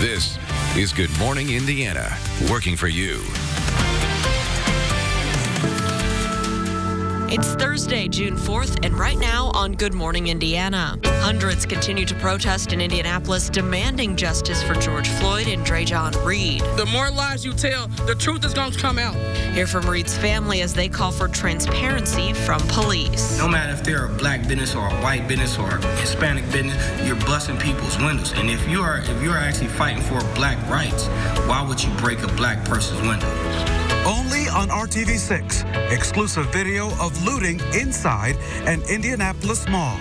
This is Good Morning Indiana, working for you. It's Thursday, June 4th, and right now on Good Morning Indiana, hundreds continue to protest in Indianapolis demanding justice for George Floyd and Reid. The more lies you tell, the truth is going to come out. Hear from Reid's family as they call for transparency from police. No matter if they're a black business or a white business or a Hispanic business, you're busting people's windows. And if you're actually fighting for black rights, why would you break a black person's window? Only on RTV6, exclusive video of looting inside an Indianapolis mall.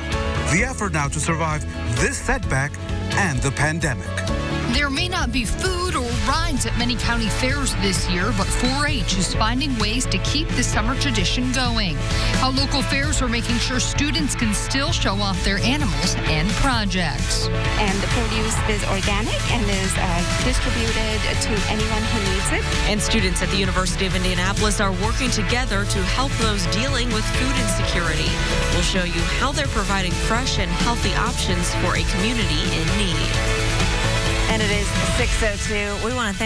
The effort now to survive this setback and the pandemic. There may not be food or rides at many county fairs this year, but 4-H is finding ways to keep the summer tradition going. How local fairs are making sure students can still show off their animals and projects. And the produce is organic and is distributed to anyone who needs it. And students at the University of Indianapolis are working together to help those dealing with food insecurity. We'll show you how they're providing fresh and healthy options for a community in need. And it is 6:02. We want to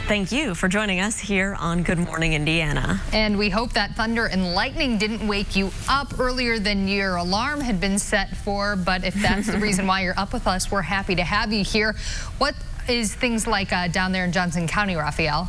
thank you for joining us here on Good Morning Indiana. And we hope that thunder and lightning didn't wake you up earlier than your alarm had been set for. But if that's the reason why you're up with us, we're happy to have you here. What is things like down there in Johnson County, Raphael?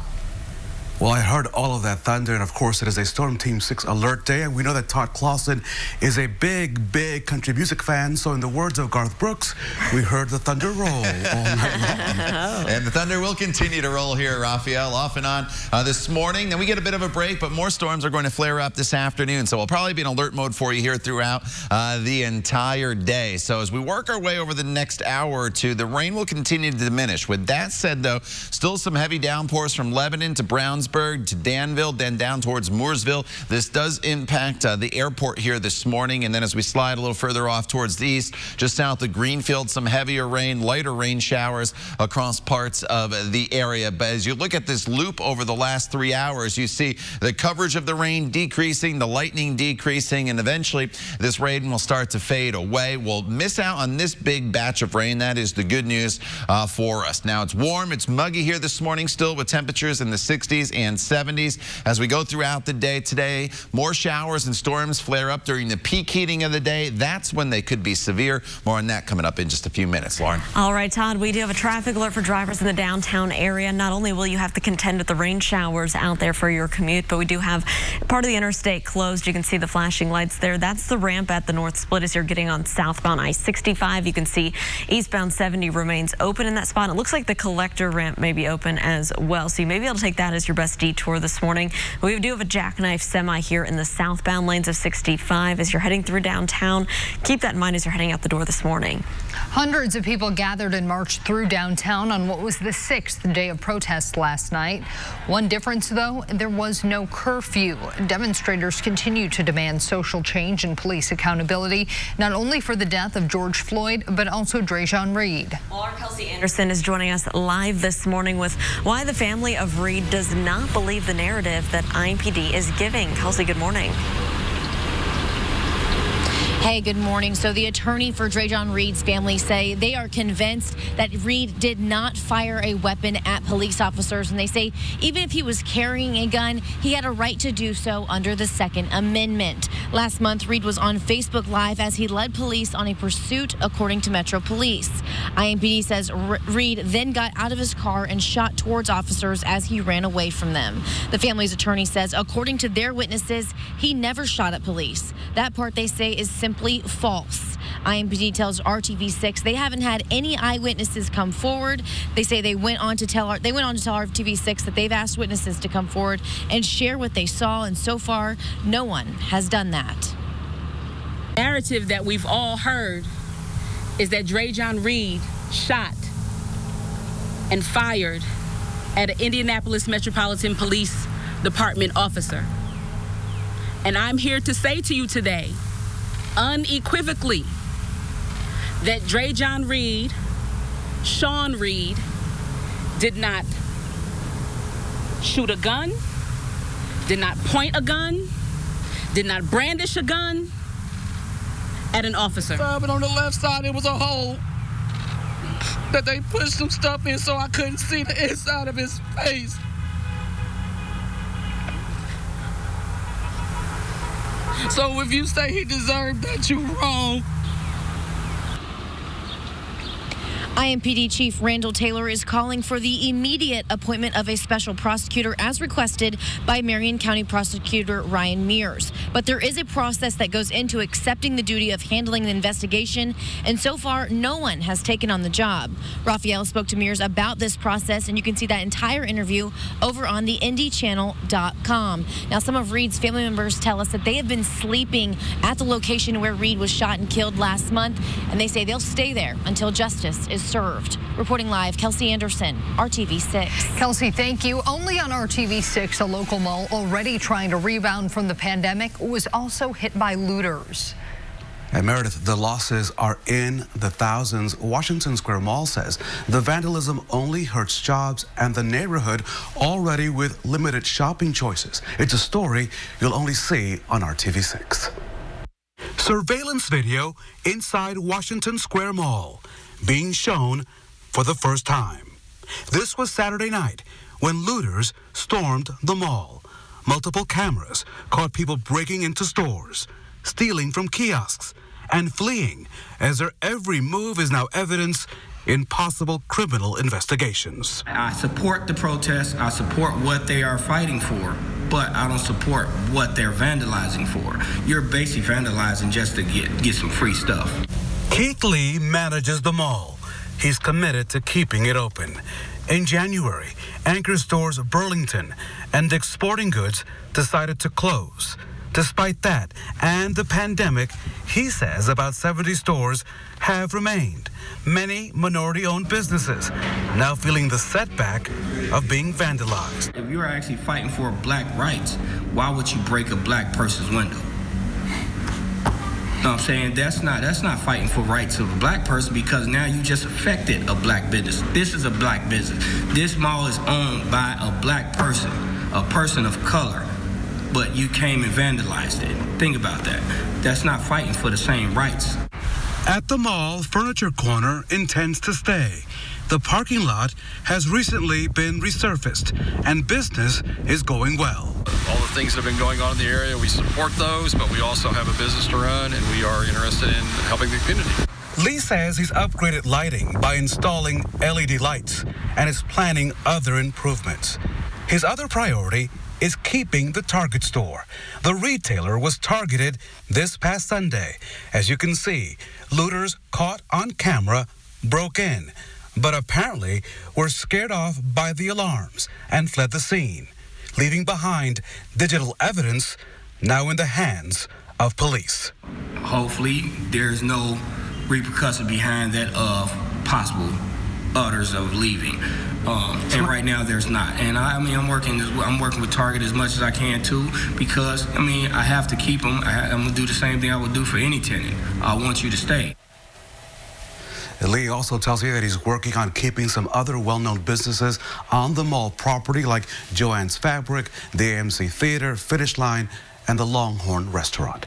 Well, I heard all of that thunder, and of course, it is a Storm Team 6 alert day, and we know that Todd Clausen is a big country music fan, so in the words of Garth Brooks, we heard the thunder roll all night long. And the thunder will continue to roll here, Raphael, off and on this morning. Then we get a bit of a break, but more storms are going to flare up this afternoon, so we'll probably be in alert mode for you here throughout the entire day. So as we work our way over the next hour or two, the rain will continue to diminish. With that said, though, still some heavy downpours from Lebanon to Brownsburg to Danville, then down towards Mooresville. This does impact the airport here this morning, and then as we slide a little further off towards the east, just south of Greenfield, some heavier rain, lighter rain showers across parts of the area. But as you look at this loop over the last 3 hours, you see the coverage of the rain decreasing, the lightning decreasing, and eventually this rain will start to fade away. We'll miss out on this big batch of rain. That is the good news for us. Now, it's warm, it's muggy here this morning still, with temperatures in the 60s and 70s. As we go throughout the day today, more showers and storms flare up during the peak heating of the day. That's when they could be severe. More on that coming up in just a few minutes. Lauren. All right, Todd, we do have a traffic alert for drivers in the downtown area. Not only will you have to contend with the rain showers out there for your commute, but we do have part of the interstate closed. You can see the flashing lights there. That's the ramp at the North Split as you're getting on southbound I-65. You can see eastbound 70 remains open in that spot. It looks like the collector ramp may be open as well, so you may be able to take that as your best detour this morning. We do have a jackknife semi here in the southbound lanes of 65 as you're heading through downtown. Keep that in mind as you're heading out the door this morning. Hundreds of people gathered and marched through downtown on what was the 6th day of protest last night. One difference, though, there was no curfew. Demonstrators continue to demand social change and police accountability, not only for the death of George Floyd, but also Reid. Well, our Kelsey Anderson is joining us live this morning with why the family of Reid does not believe the narrative that IMPD is giving. Kelsey, good morning. Hey, good morning. So the attorney for Reid's family say they are convinced that Reid did not fire a weapon at police officers. And they say even if he was carrying a gun, he had a right to do so under the Second Amendment. Last month, Reid was on Facebook Live as he led police on a pursuit, according to Metro Police. IMPD says Reid then got out of his car and shot towards officers as he ran away from them. The family's attorney says, according to their witnesses, he never shot at police. That part, they say, is simply false. IMPD tells RTV6 they haven't had any eyewitnesses come forward. They say they went on to tell RTV6 that they've asked witnesses to come forward and share what they saw, and so far, no one has done that. The narrative that we've all heard is that Reid shot and fired at an Indianapolis Metropolitan Police Department officer. And I'm here to say to you today, unequivocally, that Reid, Sean Reid, did not shoot a gun, did not point a gun, did not brandish a gun at an officer. But on the left side, it was a hole. that they pushed some stuff in so I couldn't see the inside of his face. So if you say he deserved that, you're wrong. IMPD Chief Randall Taylor is calling for the immediate appointment of a special prosecutor as requested by Marion County Prosecutor Ryan Mears. But there is a process that goes into accepting the duty of handling the investigation, and so far, no one has taken on the job. Raphael spoke to Mears about this process, and you can see that entire interview over on the IndyChannel.com. Now, some of Reid's family members tell us that they have been sleeping at the location where Reid was shot and killed last month, and they say they'll stay there until justice is served. Reporting live, Kelsey Anderson, RTV6. Kelsey, thank you. Only on RTV6, a local mall already trying to rebound from the pandemic was also hit by looters. And Meredith, the losses are in the thousands. Washington Square Mall says the vandalism only hurts jobs and the neighborhood already with limited shopping choices. It's a story you'll only see on RTV6. Surveillance video inside Washington Square Mall being shown for the first time. This was Saturday night when looters stormed the mall. Multiple cameras caught people breaking into stores, stealing from kiosks, and fleeing as their every move is now evidence in possible criminal investigations. I support the protests. I support what they are fighting for, but I don't support what they're vandalizing for. You're basically vandalizing just to get some free stuff. Keith Lee manages the mall. He's committed to keeping it open. In January, anchor stores Burlington and Dick's Sporting Goods decided to close. Despite that and the pandemic, he says about 70 stores have remained. Many minority-owned businesses now feeling the setback of being vandalized. If you're actually fighting for black rights, why would you break a black person's window? You know what I'm saying? That's not fighting for rights of a black person, because now you just affected a black business. This is a black business. This mall is owned by a black person, a person of color, but you came and vandalized it. Think about that. That's not fighting for the same rights. At the mall, Furniture Corner intends to stay. The parking lot has recently been resurfaced, and business is going well. All the things that have been going on in the area, we support those, but we also have a business to run, and we are interested in helping the community. Lee says he's upgraded lighting by installing LED lights and is planning other improvements. His other priority is keeping the Target store. The retailer was targeted this past Sunday. As you can see, looters caught on camera broke in, but apparently were scared off by the alarms and fled the scene, leaving behind digital evidence now in the hands of police. Hopefully, there's no repercussion behind that of possible others of leaving. And right now there's not. And I'm working with Target as much as I can too, because I have to keep them. I'm gonna do the same thing I would do for any tenant. I want you to stay. Lee also tells me that he's working on keeping some other well-known businesses on the mall property, like Joann's Fabric, the AMC Theater, Finish Line, and the Longhorn Restaurant.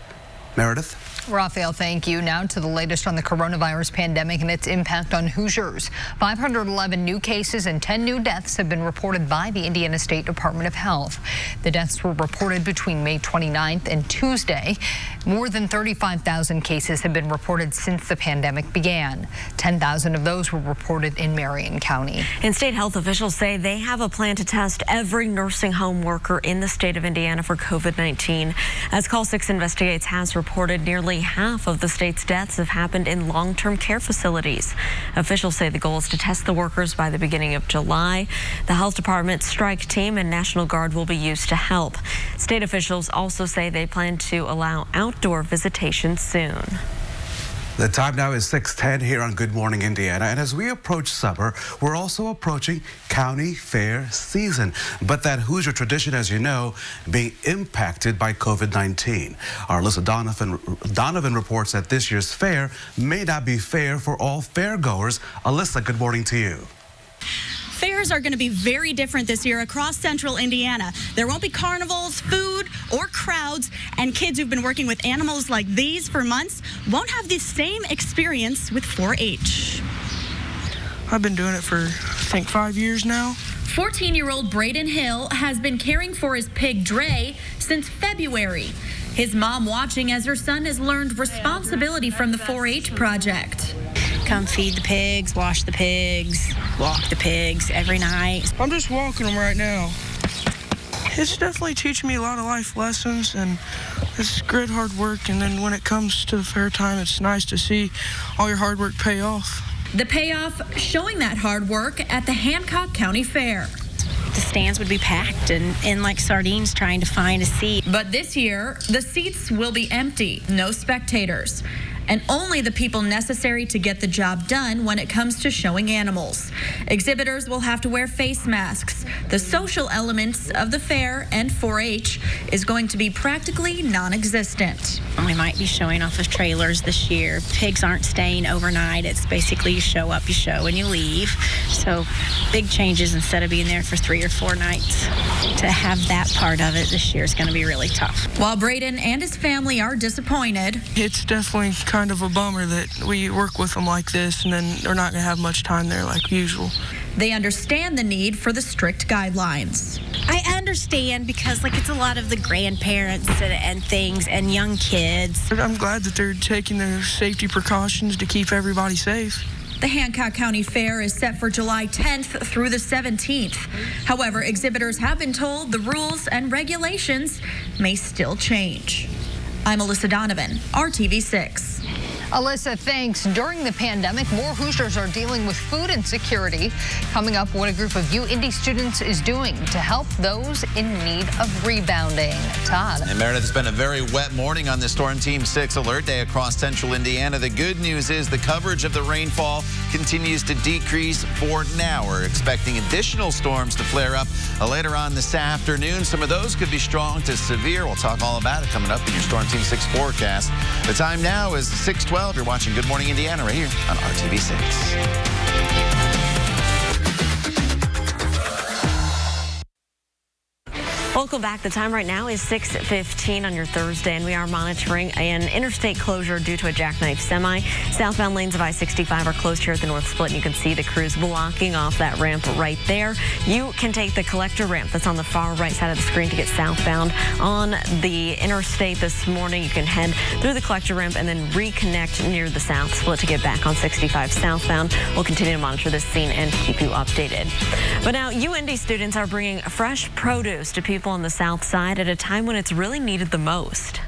Meredith? Raphael, thank you. Now to the latest on the coronavirus pandemic and its impact on Hoosiers. 511 new cases and 10 new deaths have been reported by the Indiana State Department of Health. The deaths were reported between May 29th and Tuesday. More than 35,000 cases have been reported since the pandemic began. 10,000 of those were reported in Marion County. And state health officials say they have a plan to test every nursing home worker in the state of Indiana for COVID-19. As Call 6 Investigates has reported, nearly half of the state's deaths have happened in long-term care facilities. Officials say the goal is to test the workers by the beginning of July. The health department strike team and National Guard will be used to help. State officials also say they plan to allow outdoor visitation soon. The time now is 6:10 here on Good Morning Indiana, and as we approach summer, we're also approaching county fair season. But that Hoosier tradition, as you know, being impacted by COVID-19. Our Alyssa Donovan reports that this year's fair may not be fair for all fairgoers. Alyssa, good morning to you. Fairs are going to be very different this year across central Indiana. There won't be carnivals, food, or crowds, and kids who've been working with animals like these for months won't have the same experience with 4-H. I've been doing it for, I think, 5 years now. 14-year-old Braden Hill has been caring for his pig Dre since February. His mom watching as her son has learned responsibility from the 4-H project. Come feed the pigs, wash the pigs, walk the pigs every night. I'm just walking them right now. It's definitely teaching me a lot of life lessons, and it's great hard work. And then when it comes to the fair time, it's nice to see all your hard work pay off. The payoff showing that hard work at the Hancock County Fair. The stands would be packed and like sardines trying to find a seat. But this year, the seats will be empty, no spectators, and only the people necessary to get the job done when it comes to showing animals. Exhibitors will have to wear face masks. The social elements of the fair and 4-H is going to be practically non-existent. We might be showing off of trailers this year. Pigs aren't staying overnight. It's basically you show up, you show, and you leave. So big changes instead of being there for 3 or 4 nights. To have that part of it this year is going to be really tough. While Braden and his family are disappointed, it's definitely kind of a bummer that we work with them like this and then they're not going to have much time there like usual. They understand the need for the strict guidelines. I understand because it's a lot of the grandparents and things and young kids. I'm glad that they're taking their safety precautions to keep everybody safe. The Hancock County Fair is set for July 10th through the 17th. However, exhibitors have been told the rules and regulations may still change. I'm Alyssa Donovan, RTV6. Alyssa, thanks. During the pandemic, more Hoosiers are dealing with food insecurity. Coming up, what a group of UIndy students is doing to help those in need of rebounding. Todd. And Meredith, it's been a very wet morning on the Storm Team 6 alert day across central Indiana. The good news is the coverage of the rainfall continues to decrease for now. We're expecting additional storms to flare up later on this afternoon. Some of those could be strong to severe. We'll talk all about it coming up in your Storm Team 6 forecast. The time now is 6:12. You're watching Good Morning Indiana right here on RTV6. Welcome back. The time right now is 6:15 on your Thursday, and we are monitoring an interstate closure due to a jackknife semi. Southbound lanes of I-65 are closed here at the North Split, and you can see the crews blocking off that ramp right there. You can take the collector ramp that's on the far right side of the screen to get southbound on the interstate this morning. You can head through the collector ramp and then reconnect near the South Split to get back on 65 southbound. We'll continue to monitor this scene and keep you updated. But now UIndy students are bringing fresh produce to people on the south side at a time when it's really needed the most.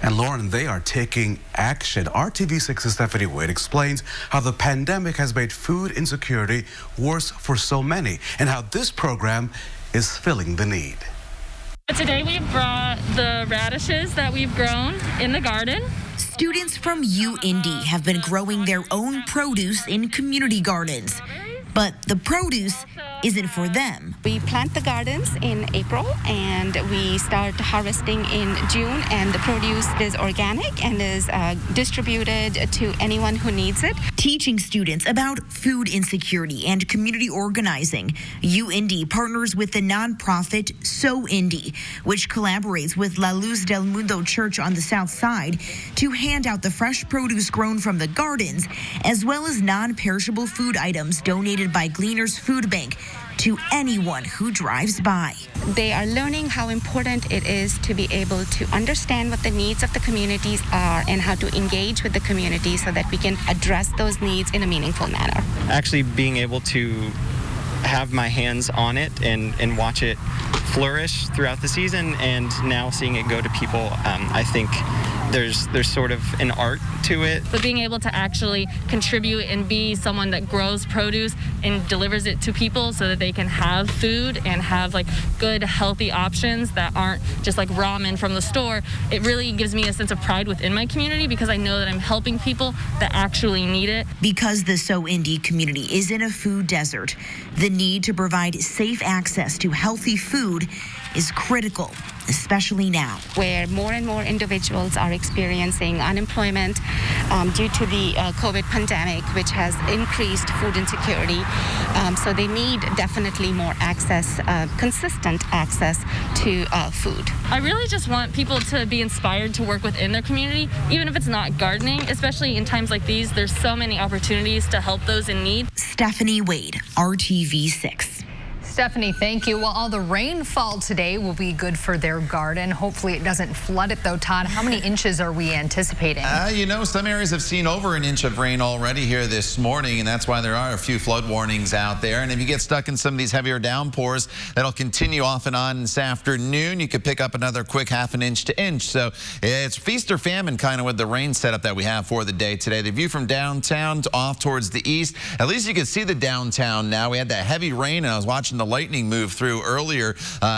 And Lauren, they are taking action. RTV6's Stephanie Wade explains how the pandemic has made food insecurity worse for so many and how this program is filling the need. Today we've brought the radishes that we've grown in the garden. Students from UIndy have been growing their own produce in community gardens. But the produce isn't for them. We plant the gardens in April and we start harvesting in June, and the produce is organic and is distributed to anyone who needs it. Teaching students about food insecurity and community organizing, UIndy partners with the nonprofit So Indy, which collaborates with La Luz del Mundo Church on the south side to hand out the fresh produce grown from the gardens, as well as non-perishable food items donated by Gleaners Food Bank to anyone who drives by. They are learning how important it is to be able to understand what the needs of the communities are and how to engage with the community so that we can address those needs in a meaningful manner. Actually being able to have my hands on it and watch it flourish throughout the season, and now seeing it go to people, I think there's sort of an art to it. But being able to actually contribute and be someone that grows produce and delivers it to people so that they can have food and have good healthy options that aren't just like ramen from the store, it really gives me a sense of pride within my community because I know that I'm helping people that actually need it. Because the So Indy community is in a food desert, the need to provide safe access to healthy food is critical. especially now. Where more and more individuals are experiencing unemployment due to the COVID pandemic, which has increased food insecurity. So they need definitely more access, consistent access to food. I really just want people to be inspired to work within their community, even if it's not gardening, especially in times like these. There's so many opportunities to help those in need. Stephanie Wade, RTV6. Stephanie, thank you. Well, all the rainfall today will be good for their garden. Hopefully it doesn't flood it, though. Todd, how many inches are we anticipating? You know, some areas have seen over an inch of rain already here this morning, and that's why there are a few flood warnings out there. And if you get stuck in some of these heavier downpours, that'll continue off and on this afternoon. You could pick up another quick half an inch to inch. So it's feast or famine kind of with the rain setup that we have for the day today. The view from downtown off towards the east, at least you can see the downtown now. We had that heavy rain, and I was watching the lightning move through earlier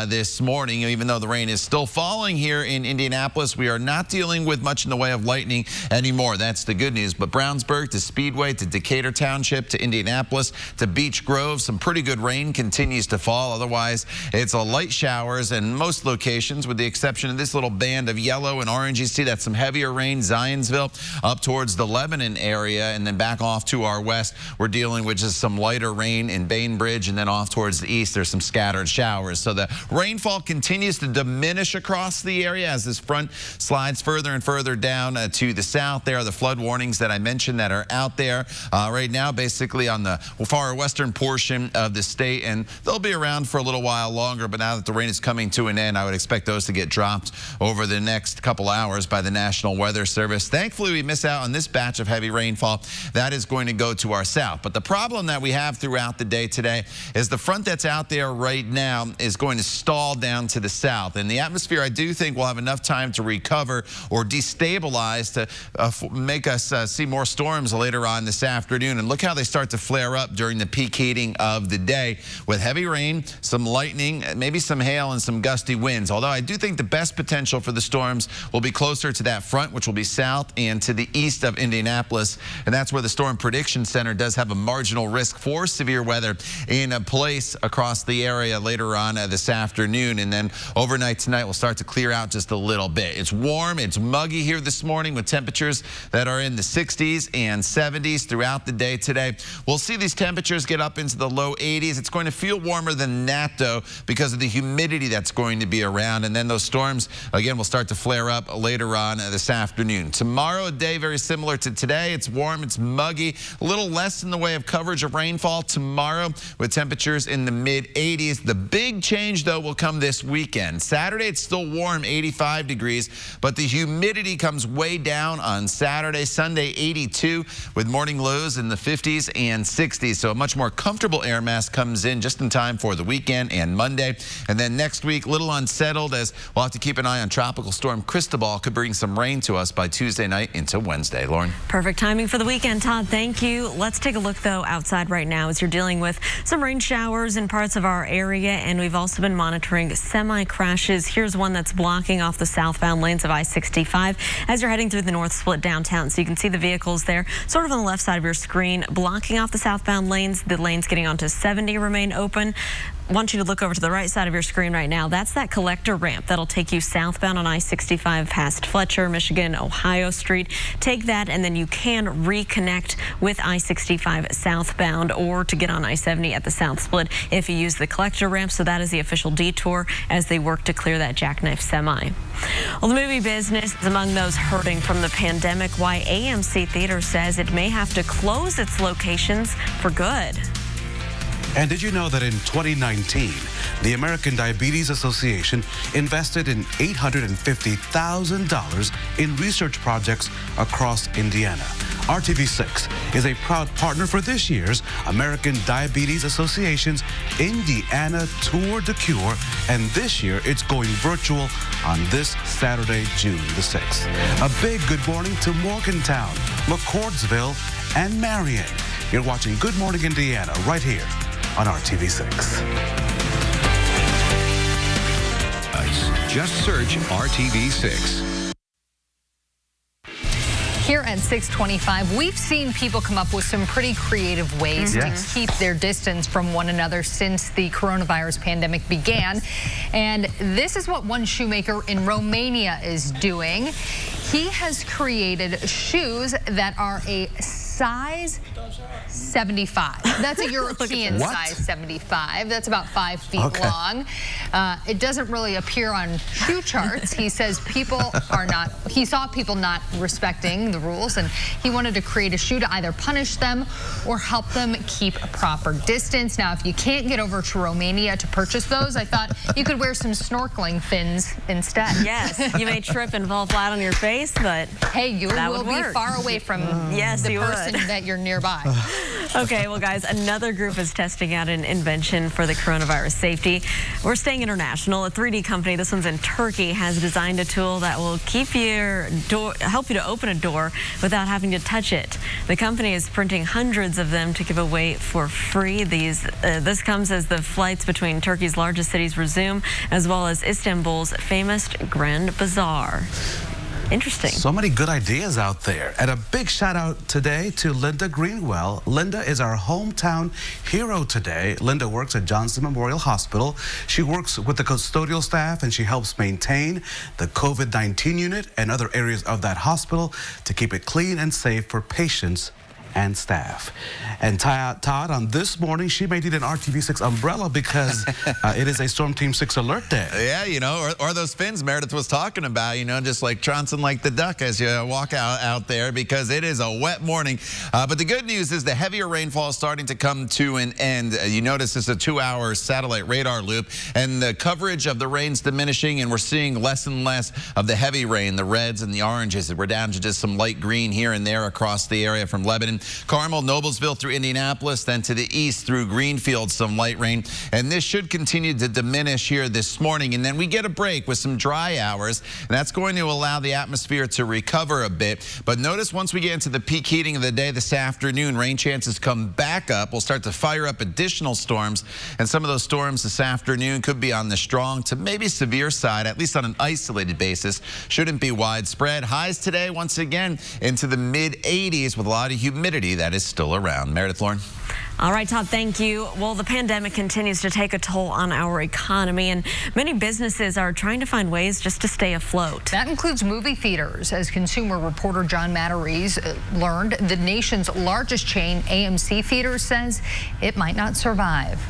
this morning. Even though the rain is still falling here in Indianapolis, we are not dealing with much in the way of lightning anymore. That's the good news. But Brownsburg to Speedway to Decatur Township to Indianapolis to Beech Grove, some pretty good rain continues to fall. Otherwise, it's a light showers in most locations with the exception of this little band of yellow and orange. You see that's some heavier rain. Zionsville up towards the Lebanon area, and then back off to our west, we're dealing with just some lighter rain in Bainbridge, and then off towards the east, there's some scattered showers. So the rainfall continues to diminish across the area as this front slides further and further down to the south. There are the flood warnings that I mentioned that are out there right now, basically on the far western portion of the state, and they'll be around for a little while longer. But now that the rain is coming to an end, I would expect those to get dropped over the next couple hours by the National Weather Service. Thankfully, we miss out on this batch of heavy rainfall. That is going to go to our south. But the problem that we have throughout the day today is the front that's out there right now is going to stall down to the south. And the atmosphere, I do think, will have enough time to recover or destabilize to make us see more storms later on this afternoon. And look how they start to flare up during the peak heating of the day with heavy rain, some lightning, maybe some hail, and some gusty winds. Although I do think the best potential for the storms will be closer to that front, which will be south and to the east of Indianapolis. And that's where the Storm Prediction Center does have a marginal risk for severe weather in place across the area later on this afternoon. And then overnight tonight will start to clear out just a little bit. It's warm, it's muggy here this morning with temperatures that are in the 60s and 70s throughout the day today. We'll see these temperatures get up into the low 80s. It's going to feel warmer than that, though, because of the humidity that's going to be around. And then those storms, again, will start to flare up later on this afternoon. Tomorrow, a day very similar to today. It's warm, it's muggy, a little less in the way of coverage of rainfall tomorrow with temperatures in the mid-80s. The big change, though, will come this weekend. Saturday, it's still warm, 85 degrees, but the humidity comes way down on Saturday. Sunday, 82 with morning lows in the 50s and 60s. So a much more comfortable air mass comes in just in time for the weekend and Monday. And then next week, a little unsettled as we'll have to keep an eye on Tropical Storm Cristobal. Could bring some rain to us by Tuesday night into Wednesday. Lauren. Perfect timing for the weekend, Todd. Thank you. Let's take a look, though, outside right now as you're dealing with some rain showers in parts of our area, and we've also been monitoring semi-crashes. Here's one that's blocking off the southbound lanes of I-65 as you're heading through the North Split downtown. So you can see the vehicles there sort of on the left side of your screen blocking off the southbound lanes. The lanes getting onto 70 remain open. I want you to look over to the right side of your screen right now. That's that collector ramp that'll take you southbound on I-65 past Fletcher, Michigan, Ohio Street. Take that, and then you can reconnect with I-65 southbound or to get on I-70 at the South Split if you use the collector ramp. So that is the official detour as they work to clear that jackknife semi. Well, the movie business is among those hurting from the pandemic. Why AMC Theater says it may have to close its locations for good. And did you know that in 2019, the American Diabetes Association invested in $850,000 in research projects across Indiana? RTV6 is a proud partner for this year's American Diabetes Association's Indiana Tour de Cure, and this year it's going virtual on this Saturday, June the 6th. A big good morning to Morgantown, McCordsville, and Marion. You're watching Good Morning Indiana right here on RTV6. Just search RTV6. Here at 6:25, we've seen people come up with some pretty creative ways to keep their distance from one another since the coronavirus pandemic began. And this is what one shoemaker in Romania is doing. He has created shoes that are a size 75. That's a European size 75. That's about 5 feet long. It doesn't really appear on shoe charts. He says he saw people not respecting the rules, and he wanted to create a shoe to either punish them or help them keep a proper distance. Now, if you can't get over to Romania to purchase those, I thought you could wear some snorkeling fins instead. Yes, you may trip and fall flat on your face, but hey, you will be far away from the person that you're nearby. Okay, well, guys, another group is testing out an invention for the coronavirus safety. We're staying international. A 3D company, this one's in Turkey, has designed a tool that will help you to open a door without having to touch it. The company is printing hundreds of them to give away for free. This comes as the flights between Turkey's largest cities resume, as well as Istanbul's famous Grand Bazaar. Interesting. So many good ideas out there. And a big shout out today to Linda Greenwell. Linda is our hometown hero today. Linda works at Johnson Memorial Hospital. She works with the custodial staff and she helps maintain the COVID-19 unit and other areas of that hospital to keep it clean and safe for patients and staff. And Todd, on this morning, she may need an RTV6 umbrella because it is a Storm Team 6 alert day. Yeah, you know, or those fins Meredith was talking about, you know, just like trouncing like the duck as you walk out there because it is a wet morning. But the good news is the heavier rainfall is starting to come to an end. You notice it's a 2-hour satellite radar loop and the coverage of the rain's diminishing and we're seeing less and less of the heavy rain, the reds and the oranges. We're down to just some light green here and there across the area from Lebanon, Carmel, Noblesville through Indianapolis, then to the east through Greenfield, some light rain. And this should continue to diminish here this morning. And then we get a break with some dry hours. And that's going to allow the atmosphere to recover a bit. But notice once we get into the peak heating of the day this afternoon, rain chances come back up. We'll start to fire up additional storms. And some of those storms this afternoon could be on the strong to maybe severe side, at least on an isolated basis. Shouldn't be widespread. Highs today, once again, into the mid-80s with a lot of humidity that is still around. Meredith, Lauren. All right, Todd, thank you. Well, the pandemic continues to take a toll on our economy, and many businesses are trying to find ways just to stay afloat. That includes movie theaters. As consumer reporter John Matarese learned, the nation's largest chain, AMC Theaters, says it might not survive.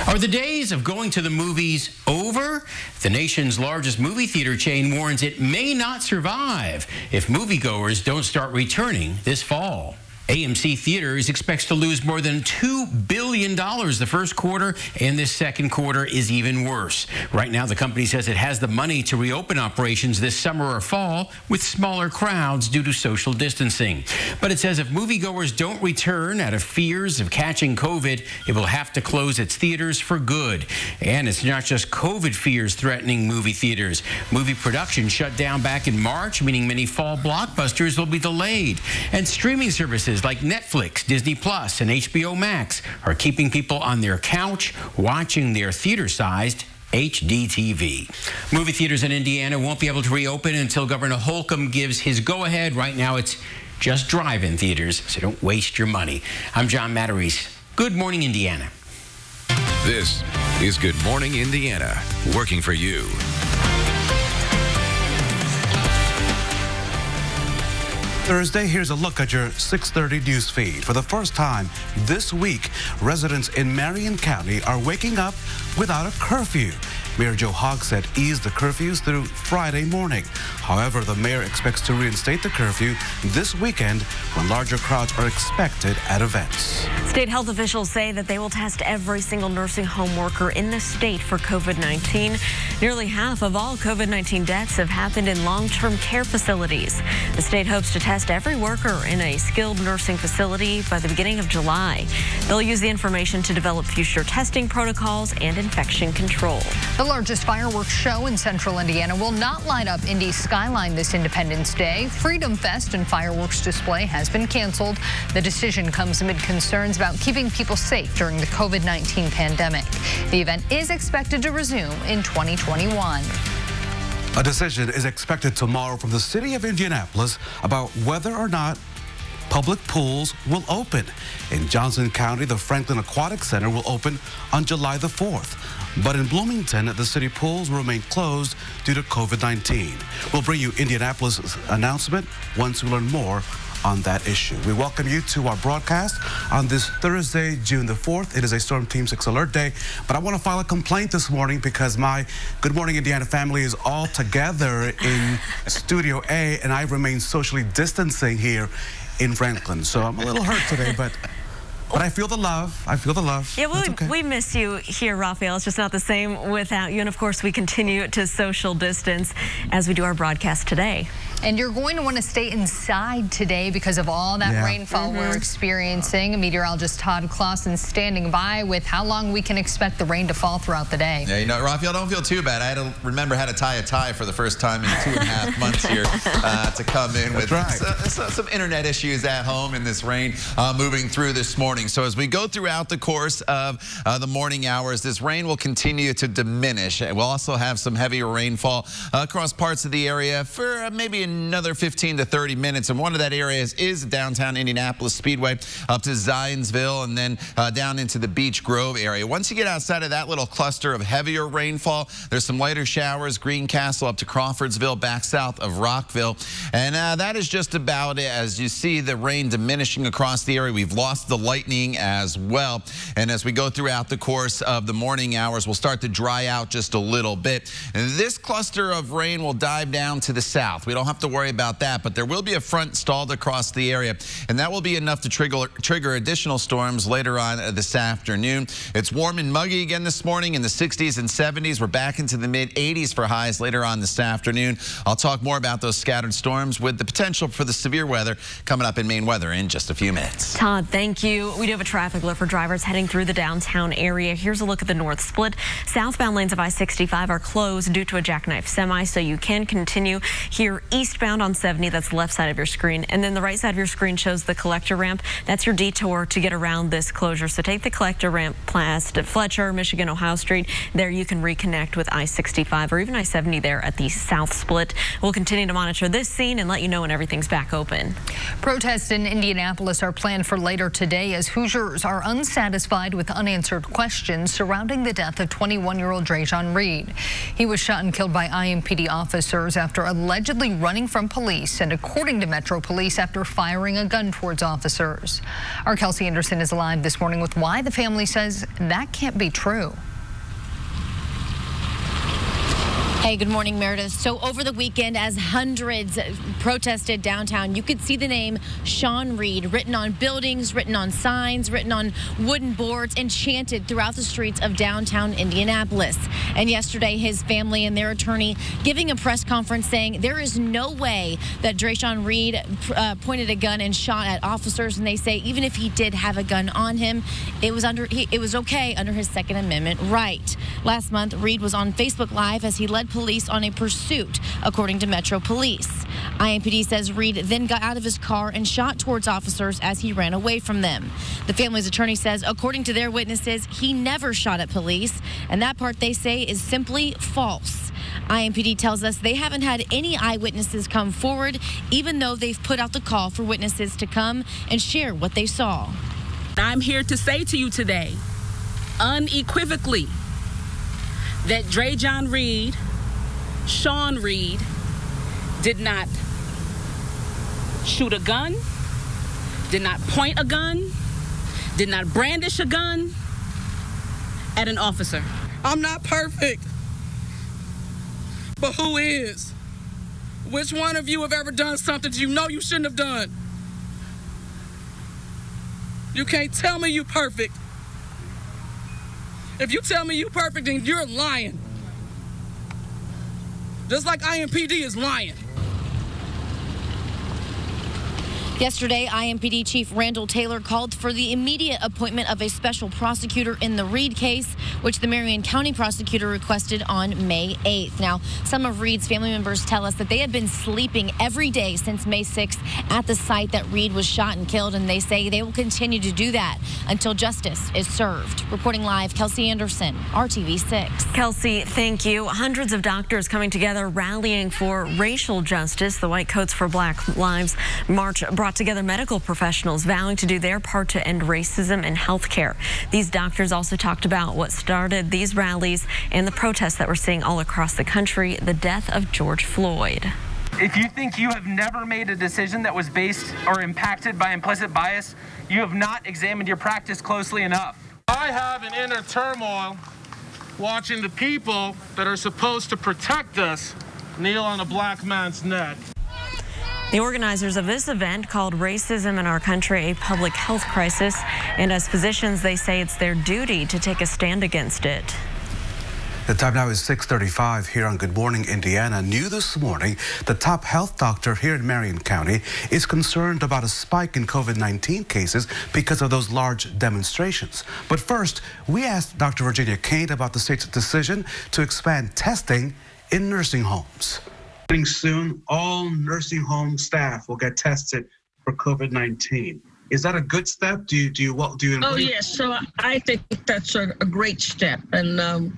Are the days of going to the movies over? The nation's largest movie theater chain warns it may not survive if moviegoers don't start returning this fall. AMC Theaters expects to lose more than $2 billion the first quarter, and this second quarter is even worse. Right now, the company says it has the money to reopen operations this summer or fall with smaller crowds due to social distancing. But it says if moviegoers don't return out of fears of catching COVID, it will have to close its theaters for good. And it's not just COVID fears threatening movie theaters. Movie production shut down back in March, meaning many fall blockbusters will be delayed. And streaming services like Netflix, Disney Plus, and HBO Max are keeping people on their couch watching their theater-sized HD TV. Movie theaters in Indiana won't be able to reopen until Governor Holcomb gives his go-ahead. Right now, it's just drive-in theaters, so don't waste your money. I'm John Matarese. Good morning, Indiana. This is Good Morning Indiana, working for you. Thursday, here's a look at your 6:30 news feed. For the first time this week, residents in Marion County are waking up without a curfew. Mayor Joe Hogg said ease the curfews through Friday morning. However, the mayor expects to reinstate the curfew this weekend when larger crowds are expected at events. State health officials say that they will test every single nursing home worker in the state for COVID-19. Nearly half of all COVID-19 deaths have happened in long-term care facilities. The state hopes to test every worker in a skilled nursing facility by the beginning of July. They'll use the information to develop future testing protocols and infection control. The largest fireworks show in central Indiana will not light up Indy's skyline this Independence Day. Freedom Fest and fireworks display has been canceled. The decision comes amid concerns about keeping people safe during the COVID-19 pandemic. The event is expected to resume in 2021. A decision is expected tomorrow from the city of Indianapolis about whether or not public pools will open. In Johnson County, the Franklin Aquatic Center will open on July the 4th. But in Bloomington, the city pools will remain closed due to COVID-19. We'll bring you Indianapolis' announcement once we learn more on that issue. We welcome you to our broadcast on this Thursday, June the 4th. It is a Storm Team 6 alert day, but I want to file a complaint this morning because my Good Morning Indiana family is all together in Studio A, and I remain socially distancing here in Franklin. So I'm a little hurt today, but I feel the love. I feel the love. Yeah, okay. we miss you here, Raphael. It's just not the same without you. And of course, we continue to social distance as we do our broadcast today. And you're going to want to stay inside today because of all that rainfall we're experiencing. Meteorologist Todd Clausen standing by with how long we can expect the rain to fall throughout the day. Yeah, you know, Raphael, don't feel too bad. I had to remember how to tie a tie for the first time in 2.5 months here to come in with some internet issues at home in this rain moving through this morning. So as we go throughout the course of the morning hours, this rain will continue to diminish. We'll also have some heavier rainfall across parts of the area for maybe another 15 to 30 minutes. And one of that areas is downtown Indianapolis Speedway up to Zionsville and then down into the Beach Grove area. Once you get outside of that little cluster of heavier rainfall, there's some lighter showers, Greencastle up to Crawfordsville, back south of Rockville. And that is just about it. As you see the rain diminishing across the area, we've lost the lightning as well. And as we go throughout the course of the morning hours, we'll start to dry out just a little bit. And this cluster of rain will dive down to the south. We don't have to worry about that, but there will be a front stalled across the area, and that will be enough to trigger additional storms later on this afternoon. It's warm and muggy again this morning in the 60s and 70s. We're back into the mid-80s for highs later on this afternoon. I'll talk more about those scattered storms with the potential for the severe weather coming up in Maine weather in just a few minutes. Todd, thank you. We do have a traffic alert for drivers heading through the downtown area. Here's a look at the north split. Southbound lanes of I-65 are closed due to a jackknife semi, so you can continue here eastbound on 70. That's the left side of your screen. And then the right side of your screen shows the collector ramp. That's your detour to get around this closure. So take the collector ramp past Fletcher, Michigan, Ohio Street. There you can reconnect with I-65 or even I-70 there at the south split. We'll continue to monitor this scene and let you know when everything's back open. Protests in Indianapolis are planned for later today as Hoosiers are unsatisfied with unanswered questions surrounding the death of 21-year-old Drejon Reid. He was shot and killed by IMPD officers after allegedly running from police and, according to Metro Police, after firing a gun towards officers. Our Kelsey Anderson is live this morning with why the family says that can't be true. Hey, good morning, Meredith. So over the weekend, as hundreds protested downtown, you could see the name Sean Reid written on buildings, written on signs, written on wooden boards, and chanted throughout the streets of downtown Indianapolis. And yesterday, his family and their attorney giving a press conference saying there is no way that Drejon Reid pointed a gun and shot at officers. And they say even if he did have a gun on him, it was okay under his Second Amendment right. Last month, Reid was on Facebook Live as he led police on a pursuit, according to Metro Police. IMPD says Reid then got out of his car and shot towards officers as he ran away from them. The family's attorney says, according to their witnesses, he never shot at police, and that part they say is simply false. IMPD tells us they haven't had any eyewitnesses come forward, even though they've put out the call for witnesses to come and share what they saw. I'm here to say to you today, unequivocally, that Drejon Reid, Sean Reid, did not shoot a gun, did not point a gun, did not brandish a gun at an officer. I'm not perfect, but who is? Which one of you have ever done something you know you shouldn't have done? You can't tell me you perfect. If you tell me you perfect, then you're lying. Just like IMPD is lying. Yesterday, IMPD Chief Randall Taylor called for the immediate appointment of a special prosecutor in the Reid case, which the Marion County prosecutor requested on May 8th. Now, some of Reid's family members tell us that they have been sleeping every day since May 6th at the site that Reid was shot and killed, and they say they will continue to do that until justice is served. Reporting live, Kelsey Anderson, RTV6. Kelsey, thank you. Hundreds of doctors coming together rallying for racial justice. The White Coats for Black Lives March brought together medical professionals vowing to do their part to end racism in healthcare. These doctors also talked about what started these rallies and the protests that we're seeing all across the country, the death of George Floyd. If you think you have never made a decision that was based or impacted by implicit bias, you have not examined your practice closely enough. I have an inner turmoil watching the people that are supposed to protect us kneel on a black man's neck. The organizers of this event called racism in our country a public health crisis, and as physicians, they say it's their duty to take a stand against it. The time now is 6:35 here on Good Morning Indiana. New this morning, the top health doctor here in Marion County is concerned about a spike in COVID-19 cases because of those large demonstrations. But first, we asked Dr. Virginia Kane about the state's decision to expand testing in nursing homes. Soon, all nursing home staff will get tested for COVID-19. Is that a good step? Do you? Oh yes, so I think that's a great step, and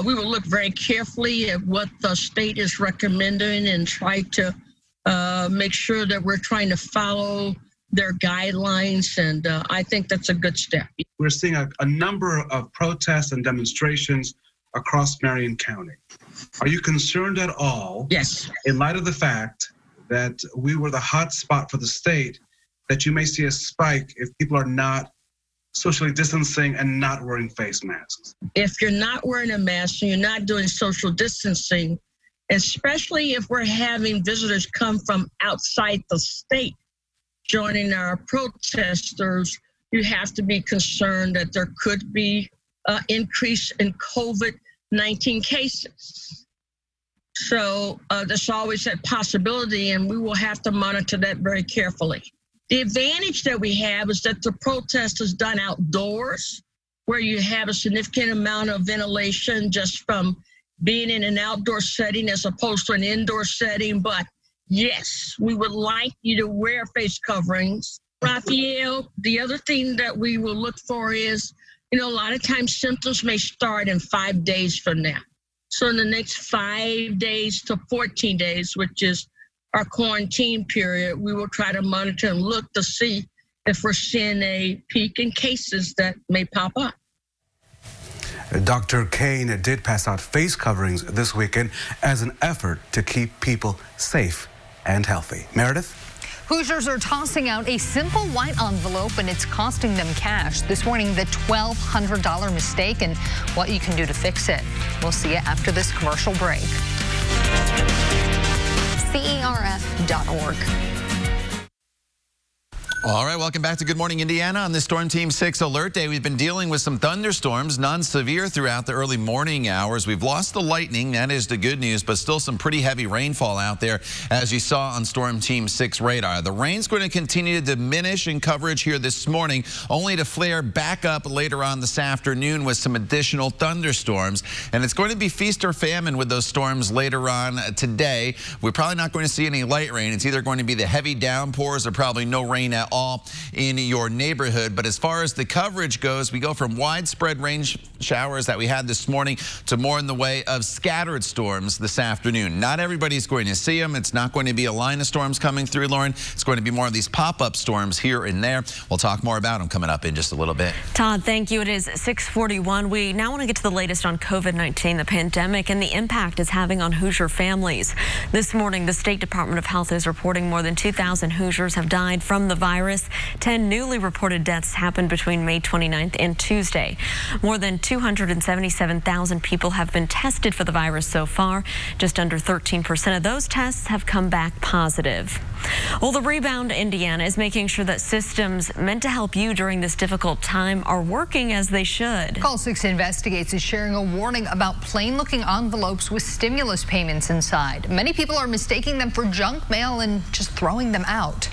we will look very carefully at what the state is recommending and try to make sure that we're trying to follow their guidelines, and I think that's a good step. We're seeing a number of protests and demonstrations across Marion County. Are you concerned at all? Yes. In light of the fact that we were the hot spot for the state, that you may see a spike if people are not socially distancing and not wearing face masks? If you're not wearing a mask and you're not doing social distancing, especially if we're having visitors come from outside the state joining our protesters, you have to be concerned that there could be an increase in COVID-19 cases. So there's always that possibility, and we will have to monitor that very carefully. The advantage that we have is that the protest is done outdoors, where you have a significant amount of ventilation just from being in an outdoor setting as opposed to an indoor setting. But yes, we would like you to wear face coverings. Raphael, the other thing that we will look for is, a lot of times symptoms may start in 5 days from now. So in the next 5 days to 14 days, which is our quarantine period, we will try to monitor and look to see if we're seeing a peak in cases that may pop up. Dr. Kane did pass out face coverings this weekend as an effort to keep people safe and healthy. Meredith? Hoosiers are tossing out a simple white envelope, and it's costing them cash. This morning, the $1,200 mistake and what you can do to fix it. We'll see you after this commercial break. CERF.org. All right, welcome back to Good Morning Indiana. On this Storm Team 6 alert day, we've been dealing with some thunderstorms, non-severe throughout the early morning hours. We've lost the lightning, that is the good news, but still some pretty heavy rainfall out there, as you saw on Storm Team 6 radar. The rain's going to continue to diminish in coverage here this morning, only to flare back up later on this afternoon with some additional thunderstorms. And it's going to be feast or famine with those storms later on today. We're probably not going to see any light rain. It's either going to be the heavy downpours or probably no rain at all in your neighborhood. But as far as the coverage goes, we go from widespread rain showers that we had this morning to more in the way of scattered storms this afternoon. Not everybody's going to see them. It's not going to be a line of storms coming through, Lauren. It's going to be more of these pop-up storms here and there. We'll talk more about them coming up in just a little bit. Todd, thank you. It is 6:41. We now want to get to the latest on COVID-19, the pandemic, and the impact it's having on Hoosier families. This morning, the State Department of Health is reporting more than 2,000 Hoosiers have died from the virus. virus. 10 newly reported deaths happened between May 29th and Tuesday. More than 277,000 people have been tested for the virus so far. Just under 13% of those tests have come back positive. Well, the Rebound Indiana is making sure that systems meant to help you during this difficult time are working as they should. Call 6 Investigates is sharing a warning about plain-looking envelopes with stimulus payments inside. Many people are mistaking them for junk mail and just throwing them out.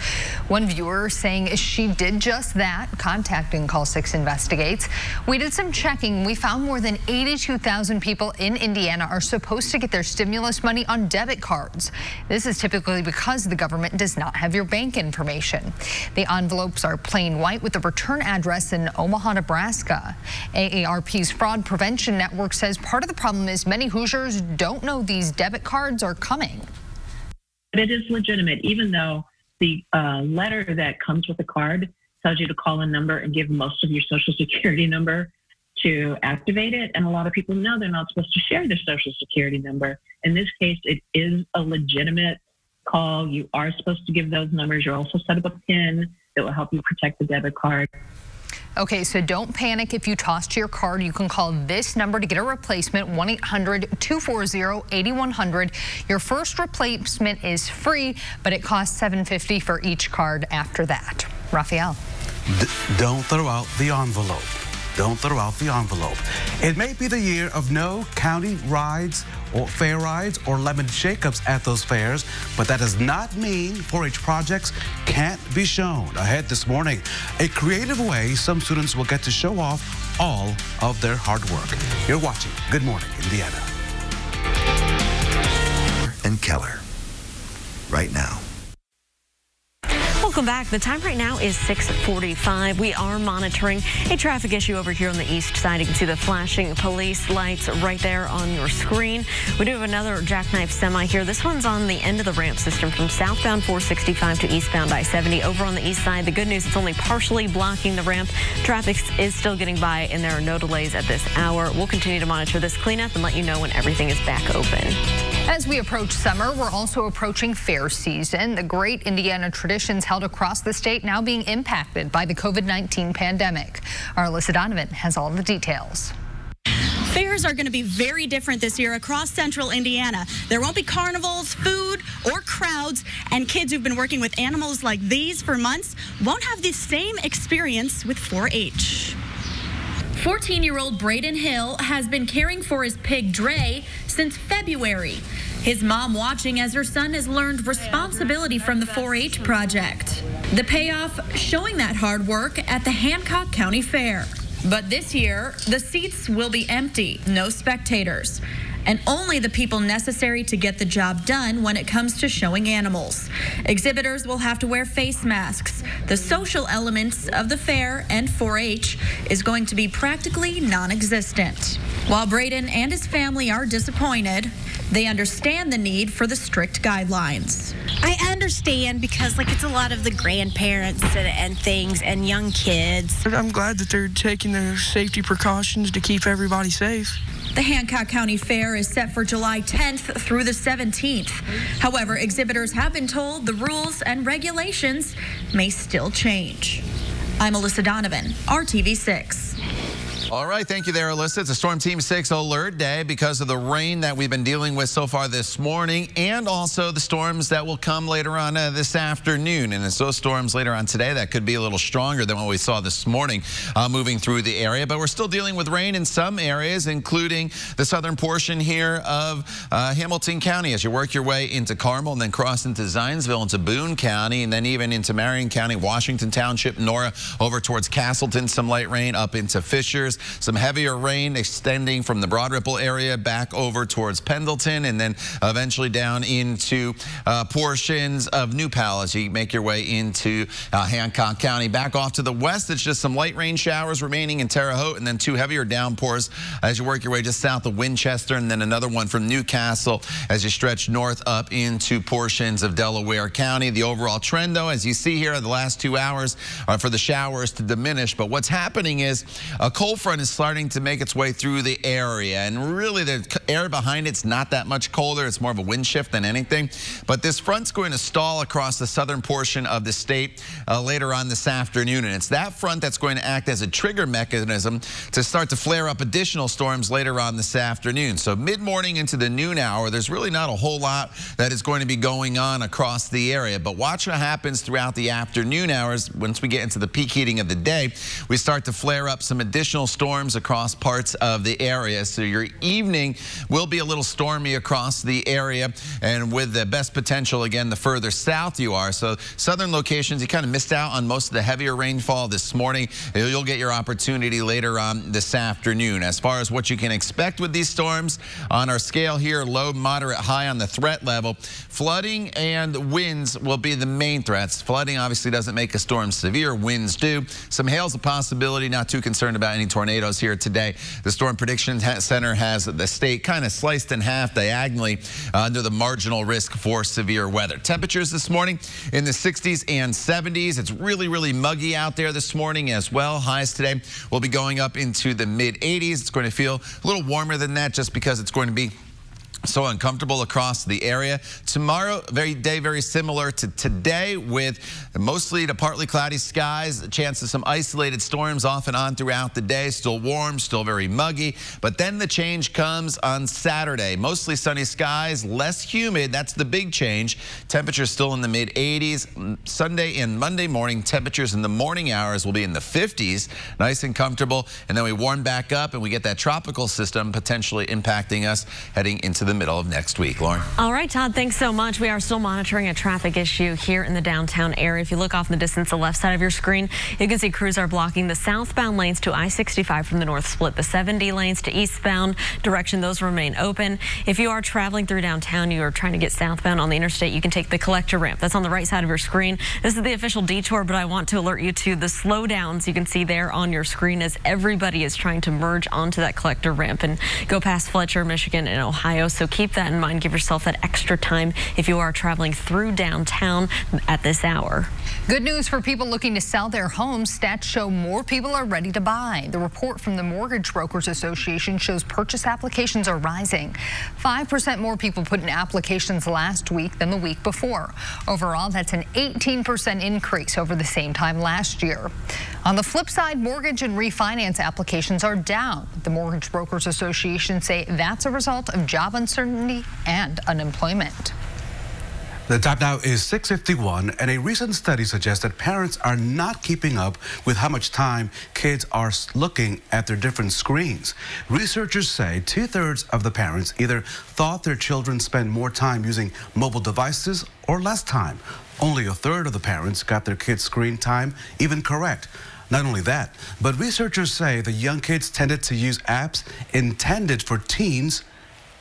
One viewer saying she did just that, contacting Call 6 Investigates. We did some checking. We found more than 82,000 people in Indiana are supposed to get their stimulus money on debit cards. This is typically because the government does not have your bank information. The envelopes are plain white with a return address in Omaha, Nebraska. AARP's Fraud Prevention Network says part of the problem is many Hoosiers don't know these debit cards are coming. It is legitimate, even though the letter that comes with the card tells you to call a number and give most of your social security number to activate it. And a lot of people know they're not supposed to share their social security number. In this case, it is a legitimate call. You are supposed to give those numbers. You're also set up a PIN that will help you protect the debit card. Okay, so don't panic if you tossed your card. You can call this number to get a replacement, 1-800-240-8100. Your first replacement is free, but it costs $7.50 for each card after that. Raphael. Don't throw out the envelope. Don't throw out the envelope. It may be the year of no county rides or fair rides or lemon shakeups at those fairs, but that does not mean 4-H projects can't be shown. Ahead this morning, a creative way some students will get to show off all of their hard work. You're watching Good Morning Indiana. And Keller, right now. Welcome back. The time right now is 6:45. We are monitoring a traffic issue over here on the east side. You can see the flashing police lights right there on your screen. We do have another jackknife semi here. This one's on the end of the ramp system from southbound 465 to eastbound I-70. Over on the east side, the good news, it's only partially blocking the ramp. Traffic is still getting by, and there are no delays at this hour. We'll continue to monitor this cleanup and let you know when everything is back open. As we approach summer, we're also approaching fair season. The great Indiana traditions held across the state now being impacted by the COVID-19 pandemic. Our Alyssa Donovan has all the details. Fairs are going to be very different this year across central Indiana. There won't be carnivals, food, or crowds, and kids who've been working with animals like these for months won't have the same experience with 4-H. 14-year-old Braden Hill has been caring for his pig Dre since February. His mom watching as her son has learned responsibility from the 4-H project. The payoff showing that hard work at the Hancock County Fair. But this year, the seats will be empty, no spectators, and only the people necessary to get the job done when it comes to showing animals. Exhibitors will have to wear face masks. The social elements of the fair and 4-H is going to be practically non-existent. While Braden and his family are disappointed, they understand the need for the strict guidelines. I understand because it's a lot of the grandparents and things and young kids. I'm glad that they're taking their safety precautions to keep everybody safe. The Hancock County Fair is set for July 10th through the 17th. However, exhibitors have been told the rules and regulations may still change. I'm Alyssa Donovan, RTV6. All right, thank you there, Alyssa. It's a Storm Team 6 alert day because of the rain that we've been dealing with so far this morning and also the storms that will come later on this afternoon. And it's those storms later on today that could be a little stronger than what we saw this morning moving through the area. But we're still dealing with rain in some areas, including the southern portion here of Hamilton County as you work your way into Carmel and then cross into Zionsville, into Boone County, and then even into Marion County, Washington Township, Nora, over towards Castleton, some light rain up into Fishers. Some heavier rain extending from the Broad Ripple area back over towards Pendleton and then eventually down into portions of New Pal as you make your way into Hancock County. Back off to the west, it's just some light rain showers remaining in Terre Haute and then two heavier downpours as you work your way just south of Winchester, and then another one from Newcastle as you stretch north up into portions of Delaware County. The overall trend, though, as you see here, the last 2 hours are for the showers to diminish. But what's happening is a cold front is starting to make its way through the area, and really the air behind it's not that much colder. It's more of a wind shift than anything. But this front's going to stall across the southern portion of the state later on this afternoon, and it's that front that's going to act as a trigger mechanism to start to flare up additional storms later on this afternoon. So mid-morning into the noon hour, there's really not a whole lot that is going to be going on across the area. But watch what happens throughout the afternoon hours. Once we get into the peak heating of the day, we start to flare up some additional storms across parts of the area. So your evening will be a little stormy across the area, and with the best potential, again, the further south you are. So southern locations, you kind of missed out on most of the heavier rainfall this morning. You'll get your opportunity later on this afternoon. As far as what you can expect with these storms, on our scale here, low, moderate, high on the threat level, flooding and winds will be the main threats. Flooding obviously doesn't make a storm severe. Winds do. Some hail's a possibility. Not too concerned about any tornadoes here today. The Storm Prediction Center has the state kind of sliced in half diagonally under the marginal risk for severe weather. Temperatures this morning in the 60s and 70s. It's really, really muggy out there this morning as well. Highs today will be going up into the mid-80s. It's going to feel a little warmer than that just because it's going to be so uncomfortable across the area. Tomorrow, very similar to today, with mostly to partly cloudy skies, a chance of some isolated storms off and on throughout the day. Still warm, still very muggy. But then the change comes on Saturday. Mostly sunny skies, less humid. That's the big change. Temperatures still in the mid-80s. Sunday and Monday morning, temperatures in the morning hours will be in the 50s. Nice and comfortable. And then we warm back up and we get that tropical system potentially impacting us heading into the middle of next week. Lauren. All right, Todd, thanks so much. We are still monitoring a traffic issue here in the downtown area. If you look off in the distance, the left side of your screen, you can see crews are blocking the southbound lanes to I-65 from the north split. The 70 lanes to eastbound direction, those remain open. If you are traveling through downtown, you are trying to get southbound on the interstate, you can take the collector ramp. That's on the right side of your screen. This is the official detour, but I want to alert you to the slowdowns you can see there on your screen as everybody is trying to merge onto that collector ramp and go past Fletcher, Michigan, and Ohio. So keep that in mind. Give yourself that extra time if you are traveling through downtown at this hour. Good news for people looking to sell their homes. Stats show more people are ready to buy. The report from the Mortgage Brokers Association shows purchase applications are rising. 5% more people put in applications last week than the week before. Overall, that's an 18% increase over the same time last year. On the flip side, mortgage and refinance applications are down. The Mortgage Brokers Association say that's a result of job uncertainty and unemployment. The time now is 6:51, and a recent study suggests that parents are not keeping up with how much time kids are looking at their different screens. Researchers say 2/3 of the parents either thought their children spend more time using mobile devices or less time. Only 1/3 of the parents got their kids' screen time even correct. Not only that, but researchers say the young kids tended to use apps intended for teens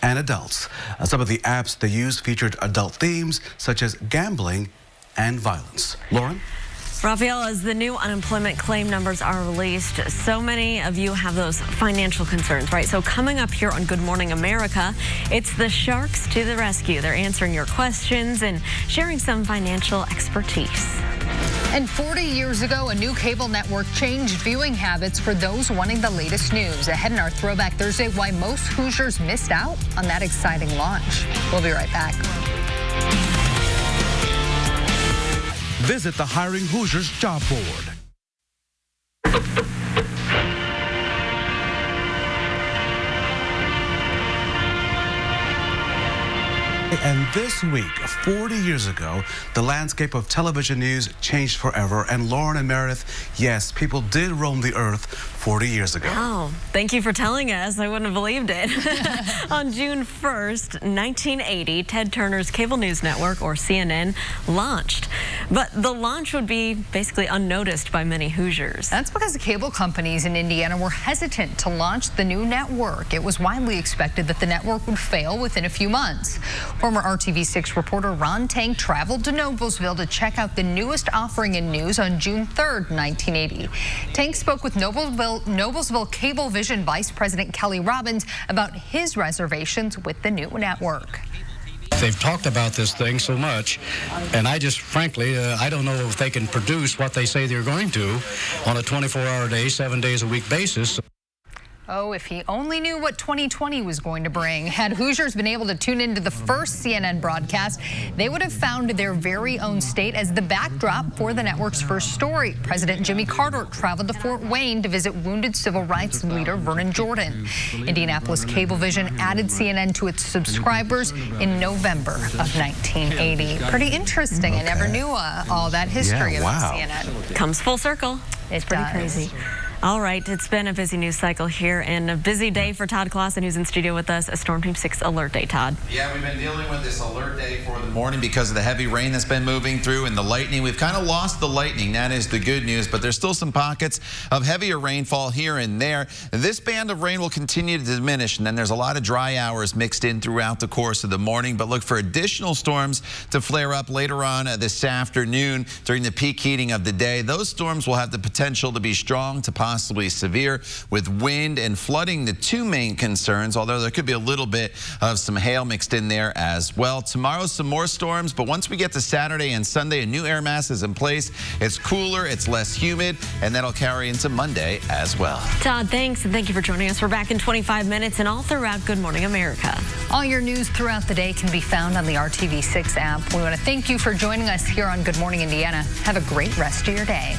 and adults. Some of the apps they used featured adult themes such as gambling and violence. Lauren? Raphael, as the new unemployment claim numbers are released, so many of you have those financial concerns, right? So coming up here on Good Morning America, it's the Sharks to the rescue. They're answering your questions and sharing some financial expertise. And 40 years ago, a new cable network changed viewing habits for those wanting the latest news. Ahead in our Throwback Thursday, why most Hoosiers missed out on that exciting launch. We'll be right back. Visit the Hiring Hoosiers job board. And this week, 40 years ago, the landscape of television news changed forever. And Lauren and Meredith, yes, people did roam the earth 40 years ago. Oh, thank you for telling us. I wouldn't have believed it. On June 1st, 1980, Ted Turner's cable news network, or CNN, launched. But the launch would be basically unnoticed by many Hoosiers. That's because the cable companies in Indiana were hesitant to launch the new network. It was widely expected that the network would fail within a few months. Former RTV6 reporter Ron Tank traveled to Noblesville to check out the newest offering in news on June 3rd, 1980. Tank spoke with Noblesville Cablevision Vice President Kelly Robbins about his reservations with the new network. They've talked about this thing so much, and I just, frankly, I don't know if they can produce what they say they're going to on a 24-hour day, 7 days a week basis. Oh, if he only knew what 2020 was going to bring. Had Hoosiers been able to tune into the first CNN broadcast, they would have found their very own state as the backdrop for the network's first story. President Jimmy Carter traveled to Fort Wayne to visit wounded civil rights leader Vernon Jordan. Indianapolis Cablevision added CNN to its subscribers in November of 1980. Pretty interesting. I never knew all that history about CNN. Comes full circle. It's pretty crazy. All right, it's been a busy news cycle here and a busy day for Todd Clausen, who's in studio with us. A Storm Team 6 alert day, Todd. Yeah, we've been dealing with this alert day for the morning because of the heavy rain that's been moving through and the lightning. We've kind of lost the lightning. That is the good news, but there's still some pockets of heavier rainfall here and there. This band of rain will continue to diminish, and then there's a lot of dry hours mixed in throughout the course of the morning, but look for additional storms to flare up later on this afternoon during the peak heating of the day. Those storms will have the potential to be strong to possibly severe, with wind and flooding the two main concerns, although there could be a little bit of some hail mixed in there as well. Tomorrow, some more storms, but once we get to Saturday and Sunday, a new air mass is in place. It's cooler, it's less humid, and that'll carry into Monday as well. Todd, thanks, and thank you for joining us. We're back in 25 minutes and all throughout Good Morning America. All your news throughout the day can be found on the RTV6 app. We want to thank you for joining us here on Good Morning Indiana. Have a great rest of your day.